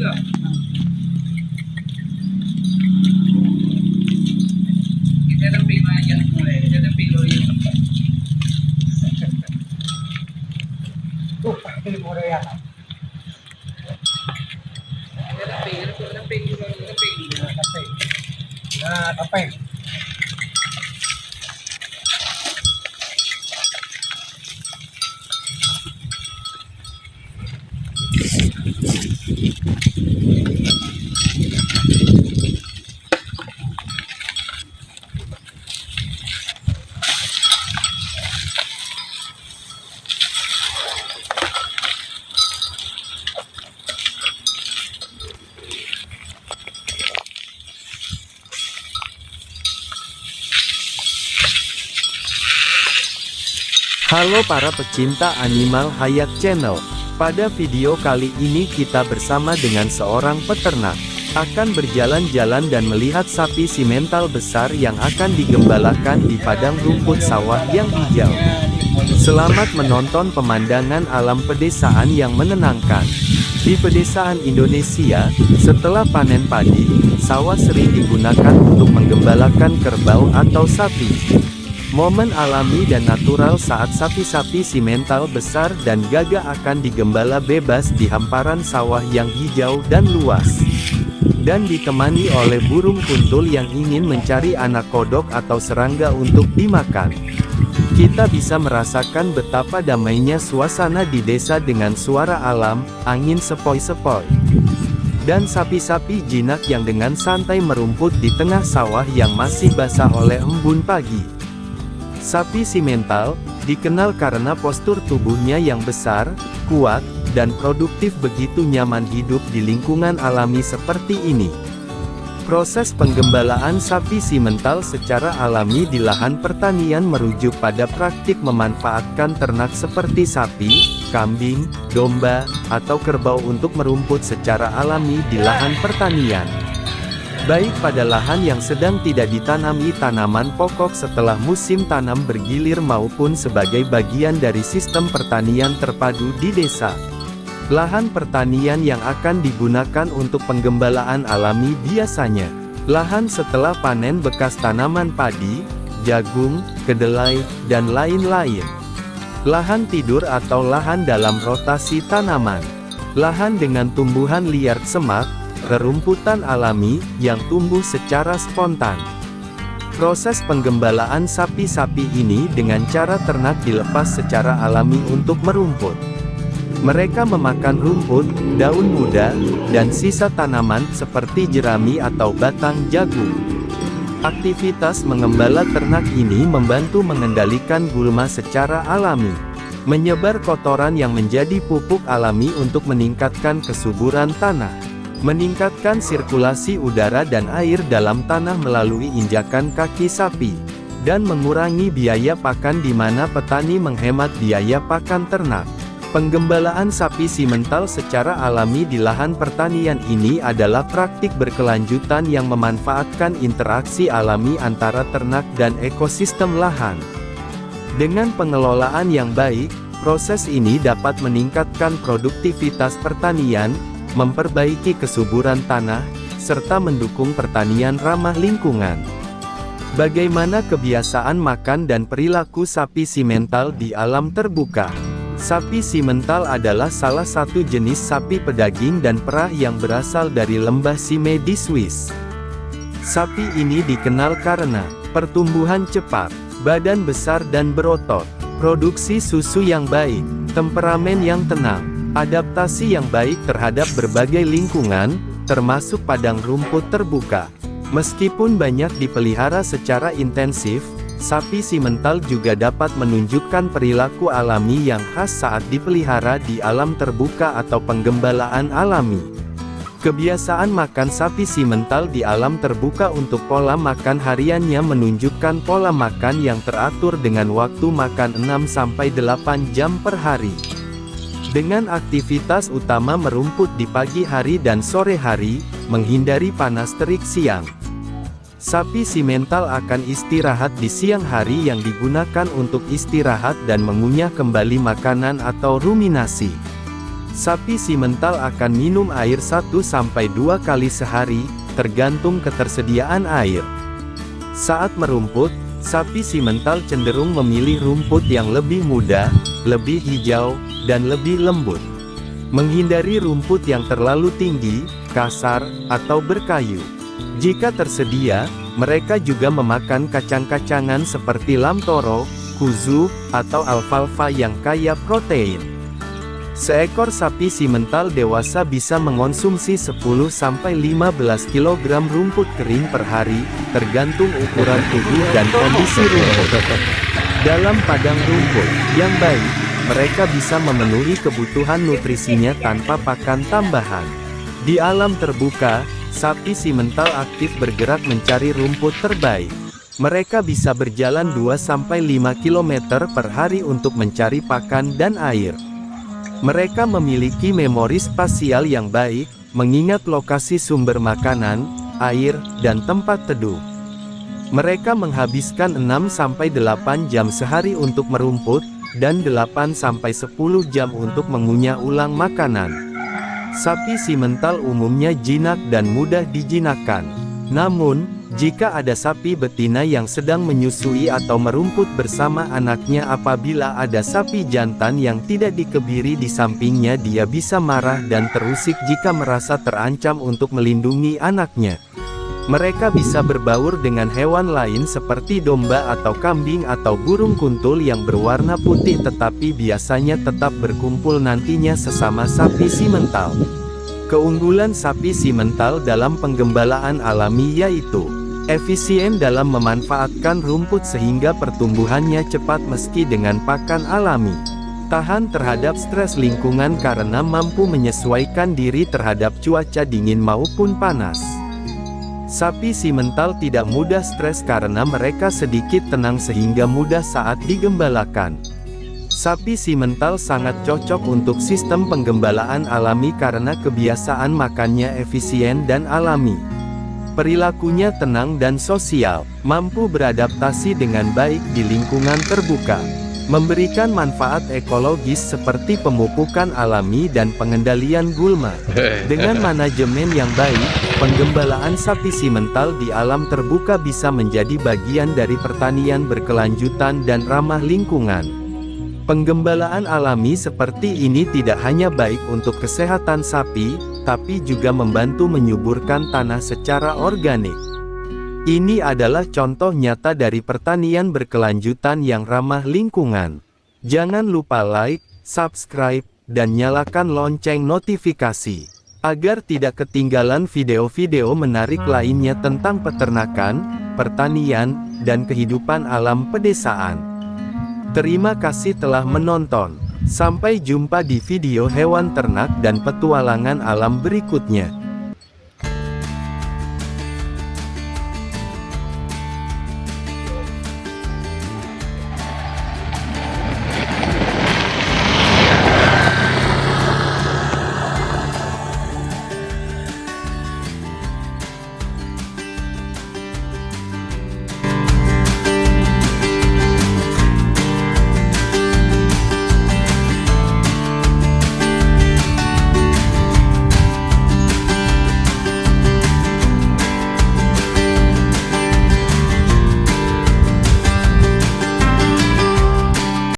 lah. Kita lebih banyak mulai, kita lebih loyal. Ini mo rin yan. Kita lebih. Kapay. Halo para pecinta Animal Hayat Channel. Pada video kali ini kita bersama dengan seorang peternak akan berjalan-jalan dan melihat sapi simental besar yang akan digembalakan di padang rumput sawah yang hijau. Selamat menonton pemandangan alam pedesaan yang menenangkan. Di pedesaan Indonesia, setelah panen padi, sawah sering digunakan untuk menggembalakan kerbau atau sapi. Momen alami dan natural saat sapi-sapi simental besar dan gagah akan digembala bebas di hamparan sawah yang hijau dan luas. Dan ditemani oleh burung kuntul yang ingin mencari anak kodok atau serangga untuk dimakan. Kita bisa merasakan betapa damainya suasana di desa dengan suara alam, angin sepoi-sepoi. Dan sapi-sapi jinak yang dengan santai merumput di tengah sawah yang masih basah oleh embun pagi. Sapi simental dikenal karena postur tubuhnya yang besar, kuat, dan produktif begitu nyaman hidup di lingkungan alami seperti ini. Proses penggembalaan sapi simental secara alami di lahan pertanian merujuk pada praktik memanfaatkan ternak seperti sapi, kambing, domba, atau kerbau untuk merumput secara alami di lahan pertanian. Baik pada lahan yang sedang tidak ditanami tanaman pokok setelah musim tanam bergilir maupun sebagai bagian dari sistem pertanian terpadu di desa. Lahan pertanian yang akan digunakan untuk penggembalaan alami biasanya lahan setelah panen bekas tanaman padi, jagung, kedelai, dan lain-lain. Lahan tidur atau lahan dalam rotasi tanaman. Lahan dengan tumbuhan liar semak, rerumputan alami, yang tumbuh secara spontan. Proses penggembalaan sapi-sapi ini dengan cara ternak dilepas secara alami untuk merumput. Mereka memakan rumput, daun muda, dan sisa tanaman seperti jerami atau batang jagung. Aktivitas mengembala ternak ini membantu mengendalikan gulma secara alami. Menyebar kotoran yang menjadi pupuk alami untuk meningkatkan kesuburan tanah. Meningkatkan sirkulasi udara dan air dalam tanah melalui injakan kaki sapi, dan mengurangi biaya pakan di mana petani menghemat biaya pakan ternak. Penggembalaan sapi simental secara alami di lahan pertanian ini adalah praktik berkelanjutan yang memanfaatkan interaksi alami antara ternak dan ekosistem lahan. Dengan pengelolaan yang baik, proses ini dapat meningkatkan produktivitas pertanian, memperbaiki kesuburan tanah, serta mendukung pertanian ramah lingkungan. Bagaimana kebiasaan makan dan perilaku sapi simental di alam terbuka? Sapi simental adalah salah satu jenis sapi pedaging dan perah yang berasal dari lembah Sime di Swiss. Sapi ini dikenal karena pertumbuhan cepat, badan besar dan berotot, produksi susu yang baik, temperamen yang tenang, adaptasi yang baik terhadap berbagai lingkungan, termasuk padang rumput terbuka. Meskipun banyak dipelihara secara intensif, sapi simental juga dapat menunjukkan perilaku alami yang khas saat dipelihara di alam terbuka atau penggembalaan alami. Kebiasaan makan sapi simental di alam terbuka untuk pola makan hariannya menunjukkan pola makan yang teratur dengan waktu makan 6-8 jam per hari. Dengan aktivitas utama merumput di pagi hari dan sore hari, menghindari panas terik siang. Sapi simental akan istirahat di siang hari yang digunakan untuk istirahat dan mengunyah kembali makanan atau ruminasi. Sapi simental akan minum air 1-2 kali sehari, tergantung ketersediaan air. Saat merumput, sapi simental cenderung memilih rumput yang lebih muda, lebih hijau, dan lebih lembut. Menghindari rumput yang terlalu tinggi, kasar, atau berkayu. Jika tersedia, mereka juga memakan kacang-kacangan seperti lam toro, kuzu, atau alfalfa yang kaya protein. Seekor sapi simental dewasa bisa mengonsumsi 10-15 kg rumput kering per hari, tergantung ukuran tubuh dan kondisi rumput. Dalam padang rumput yang baik, mereka bisa memenuhi kebutuhan nutrisinya tanpa pakan tambahan. Di alam terbuka, sapi simental aktif bergerak mencari rumput terbaik. Mereka bisa berjalan 2-5 km per hari untuk mencari pakan dan air. Mereka memiliki memori spasial yang baik, mengingat lokasi sumber makanan, air, dan tempat teduh. Mereka menghabiskan 6-8 jam sehari untuk merumput, dan 8-10 jam untuk mengunyah ulang makanan. Sapi simental umumnya jinak dan mudah dijinakkan. Namun, jika ada sapi betina yang sedang menyusui atau merumput bersama anaknya, apabila ada sapi jantan yang tidak dikebiri di sampingnya, dia bisa marah dan terusik jika merasa terancam untuk melindungi anaknya. Mereka bisa berbaur dengan hewan lain seperti domba atau kambing atau burung kuntul yang berwarna putih, tetapi biasanya tetap berkumpul nantinya sesama sapi simental. Keunggulan sapi simental dalam penggembalaan alami yaitu efisien dalam memanfaatkan rumput sehingga pertumbuhannya cepat meski dengan pakan alami. Tahan terhadap stres lingkungan karena mampu menyesuaikan diri terhadap cuaca dingin maupun panas. Sapi simental tidak mudah stres karena mereka sedikit tenang sehingga mudah saat digembalakan. Sapi simental sangat cocok untuk sistem penggembalaan alami karena kebiasaan makannya efisien dan alami. Perilakunya tenang dan sosial, mampu beradaptasi dengan baik di lingkungan terbuka. Memberikan manfaat ekologis seperti pemupukan alami dan pengendalian gulma. Dengan manajemen yang baik, penggembalaan sapi simental di alam terbuka bisa menjadi bagian dari pertanian berkelanjutan dan ramah lingkungan. Penggembalaan alami seperti ini tidak hanya baik untuk kesehatan sapi, tapi juga membantu menyuburkan tanah secara organik. Ini adalah contoh nyata dari pertanian berkelanjutan yang ramah lingkungan. Jangan lupa like, subscribe, dan nyalakan lonceng notifikasi, agar tidak ketinggalan video-video menarik lainnya tentang peternakan, pertanian, dan kehidupan alam pedesaan. Terima kasih telah menonton. Sampai jumpa di video hewan ternak dan petualangan alam berikutnya.